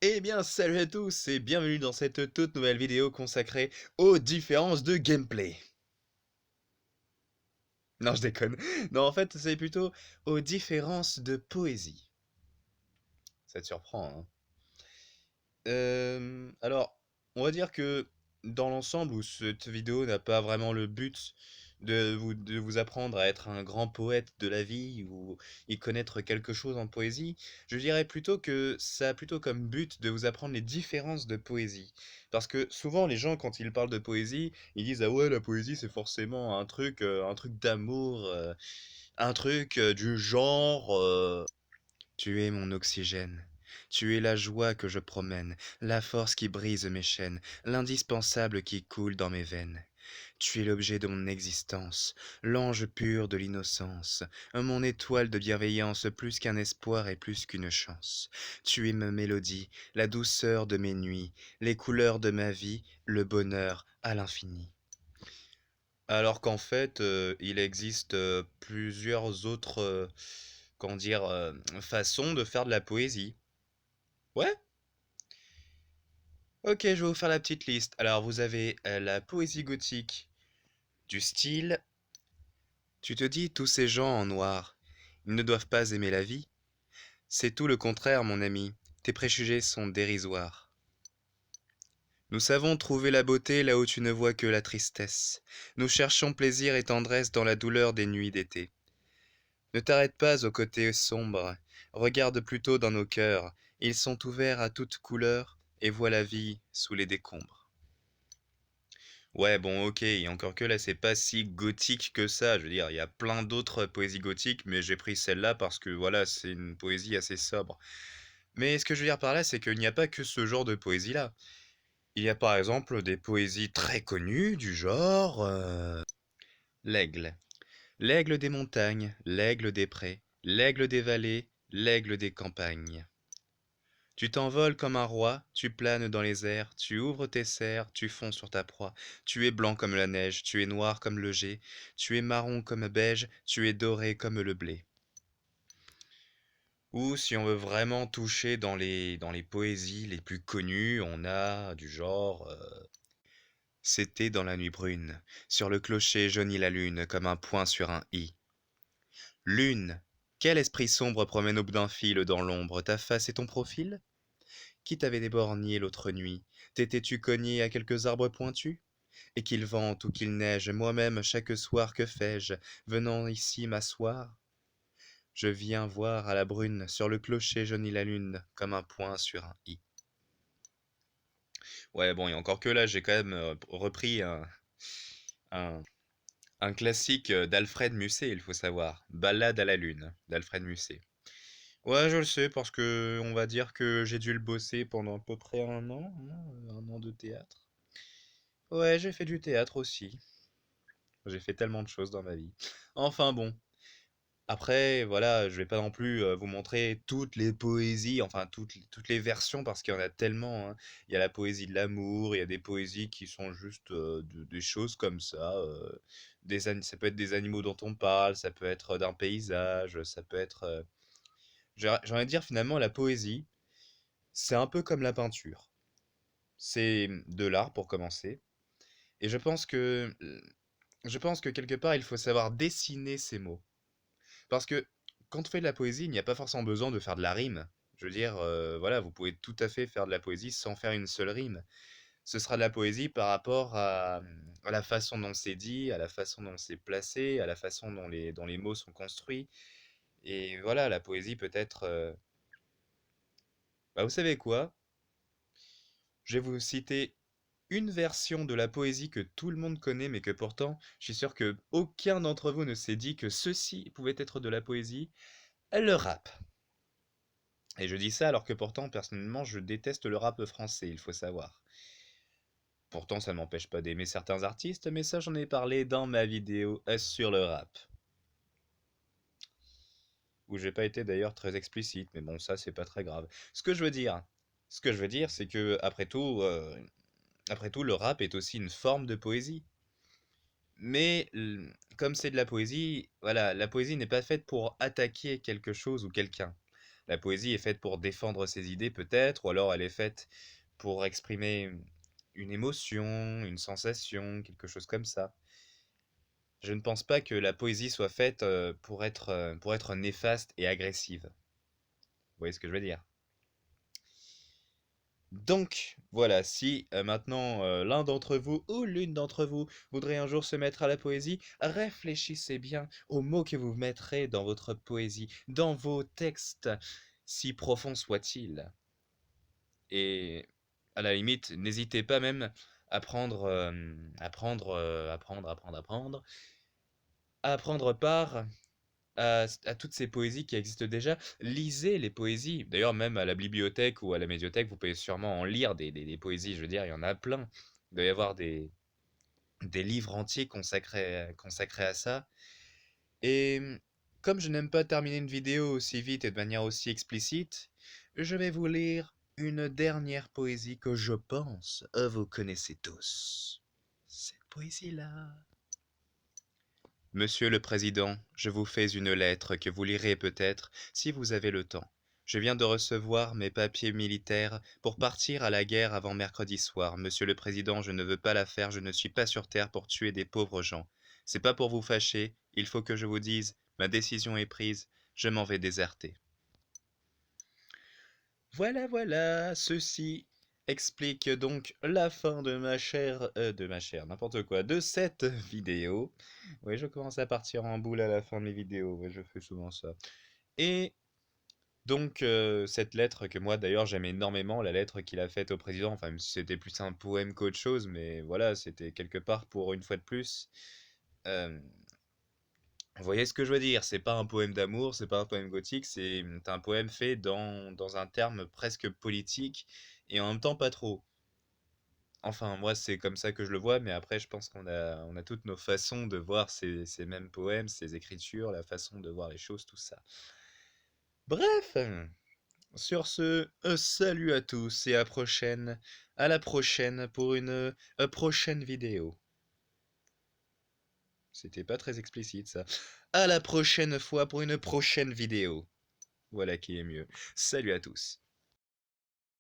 Eh bien, salut à tous et bienvenue dans cette toute nouvelle vidéo consacrée aux différences de gameplay. Non, je déconne. Non, en fait, c'est plutôt aux différences de poésie. Ça te surprend, hein? Alors, on va dire que dans l'ensemble, où cette vidéo n'a pas vraiment le but de vous apprendre à être un grand poète de la vie ou y connaître quelque chose en poésie, je dirais plutôt que ça a plutôt comme but de vous apprendre les différences de poésie. Parce que souvent, les gens, quand ils parlent de poésie, ils disent ah ouais, la poésie c'est forcément un truc d'amour, un truc du genre. Tu es mon oxygène. Tu es la joie que je promène, la force qui brise mes chaînes, l'indispensable qui coule dans mes veines. Tu es l'objet de mon existence, l'ange pur de l'innocence, mon étoile de bienveillance, plus qu'un espoir et plus qu'une chance. Tu es ma mélodie, la douceur de mes nuits, les couleurs de ma vie, le bonheur à l'infini. Alors qu'en fait, il existe plusieurs autres, comment dire, façons de faire de la poésie. Ouais? Ok, je vais vous faire la petite liste. Alors, vous avez la poésie gothique du style. Tu te dis, tous ces gens en noir, ils ne doivent pas aimer la vie. C'est tout le contraire, mon ami. Tes préjugés sont dérisoires. Nous savons trouver la beauté là où tu ne vois que la tristesse. Nous cherchons plaisir et tendresse dans la douleur des nuits d'été. Ne t'arrête pas aux côtés sombres, regarde plutôt dans nos cœurs. Ils sont ouverts à toute couleur et voient la vie sous les décombres. Ouais, bon, ok, et encore que là, c'est pas si gothique que ça. Je veux dire, il y a plein d'autres poésies gothiques, mais j'ai pris celle-là parce que voilà, c'est une poésie assez sobre. Mais ce que je veux dire par là, c'est qu'il n'y a pas que ce genre de poésie-là. Il y a par exemple des poésies très connues du genre l'aigle. L'aigle des montagnes, l'aigle des prés, l'aigle des vallées, l'aigle des campagnes. Tu t'envoles comme un roi, tu planes dans les airs, tu ouvres tes serres, tu fonds sur ta proie. Tu es blanc comme la neige, tu es noir comme le jet, tu es marron comme beige, tu es doré comme le blé. Ou si on veut vraiment toucher dans les poésies les plus connues, on a du genre C'était dans la nuit brune, sur le clocher jaunit la lune comme un point sur un i. Lune, quel esprit sombre promène au bout d'un fil dans l'ombre ta face et ton profil? Qui t'avait déborgné l'autre nuit? T'étais-tu cogné à quelques arbres pointus? Et qu'il vente ou qu'il neige, moi-même chaque soir que fais-je, venant ici m'asseoir? Je viens voir à la brune, sur le clocher jaunit la lune, comme un point sur un i. Ouais, bon, et encore que là, j'ai quand même repris un, un classique d'Alfred Musset, il faut savoir. Ballade à la lune, d'Alfred Musset. Ouais, je le sais, parce que on va dire que j'ai dû le bosser pendant à peu près un an de théâtre. Ouais, j'ai fait du théâtre aussi. J'ai fait tellement de choses dans ma vie. Enfin bon. Après, voilà, je vais pas non plus vous montrer toutes les poésies, enfin toutes les versions, parce qu'il y en a tellement, hein. Il y a la poésie de l'amour, il y a des poésies qui sont juste des choses comme ça. Ça peut être des animaux dont on parle, ça peut être d'un paysage, ça peut être. J'ai envie de dire finalement, la poésie, c'est un peu comme la peinture. C'est de l'art pour commencer. Et je pense que quelque part, il faut savoir dessiner ces mots. Parce que quand on fait de la poésie, il n'y a pas forcément besoin de faire de la rime. Je veux dire, voilà, vous pouvez tout à fait faire de la poésie sans faire une seule rime. Ce sera de la poésie par rapport à la façon dont c'est dit, à la façon dont c'est placé, à la façon dont les mots sont construits. Et voilà, la poésie peut être... Bah, vous savez quoi? Je vais vous citer une version de la poésie que tout le monde connaît, mais que pourtant, je suis sûr que aucun d'entre vous ne s'est dit que ceci pouvait être de la poésie. Le rap. Et je dis ça alors que pourtant, personnellement, je déteste le rap français, il faut savoir. Pourtant, ça ne m'empêche pas d'aimer certains artistes, mais ça, j'en ai parlé dans ma vidéo sur le rap. Où j'ai pas été d'ailleurs très explicite, mais bon, ça, c'est pas très grave. Ce que je veux dire, c'est que, après tout, le rap est aussi une forme de poésie. Mais comme c'est de la poésie, voilà, la poésie n'est pas faite pour attaquer quelque chose ou quelqu'un. La poésie est faite pour défendre ses idées peut-être, ou alors elle est faite pour exprimer une émotion, une sensation, quelque chose comme ça. Je ne pense pas que la poésie soit faite pour être néfaste et agressive. Vous voyez ce que je veux dire? Donc, voilà, si maintenant l'un d'entre vous ou l'une d'entre vous voudrait un jour se mettre à la poésie, réfléchissez bien aux mots que vous mettrez dans votre poésie, dans vos textes, si profonds soient-ils. Et à la limite, n'hésitez pas même à prendre part à toutes ces poésies qui existent déjà. Lisez les poésies. D'ailleurs, même à la bibliothèque ou à la médiathèque, vous pouvez sûrement en lire des poésies. Je veux dire, il y en a plein. Il doit y avoir des livres entiers consacrés à ça. Et comme je n'aime pas terminer une vidéo aussi vite et de manière aussi explicite, je vais vous lire une dernière poésie que je pense vous connaissez tous. Cette poésie-là. Monsieur le Président, je vous fais une lettre que vous lirez peut-être si vous avez le temps. Je viens de recevoir mes papiers militaires pour partir à la guerre avant mercredi soir. Monsieur le Président, je ne veux pas la faire, je ne suis pas sur terre pour tuer des pauvres gens. C'est pas pour vous fâcher, il faut que je vous dise, ma décision est prise, je m'en vais déserter. Voilà, voilà, ceci explique donc la fin de ma chère, n'importe quoi, de cette vidéo. Oui, je commence à partir en boule à la fin de mes vidéos, ouais, je fais souvent ça. Et donc, cette lettre que moi d'ailleurs j'aime énormément, la lettre qu'il a faite au président, enfin même si c'était plus un poème qu'autre chose, mais voilà, c'était quelque part pour une fois de plus. euh, vous voyez ce que je veux dire? C'est pas un poème d'amour, c'est pas un poème gothique, c'est un poème fait dans un terme presque politique et en même temps pas trop. Enfin, moi, c'est comme ça que je le vois, mais après, je pense on a toutes nos façons de voir ces mêmes poèmes, ces écritures, la façon de voir les choses, tout ça. Bref, sur ce, salut à tous et à la prochaine pour une prochaine vidéo. C'était pas très explicite ça. À la prochaine fois pour une prochaine vidéo. Voilà qui est mieux. Salut à tous.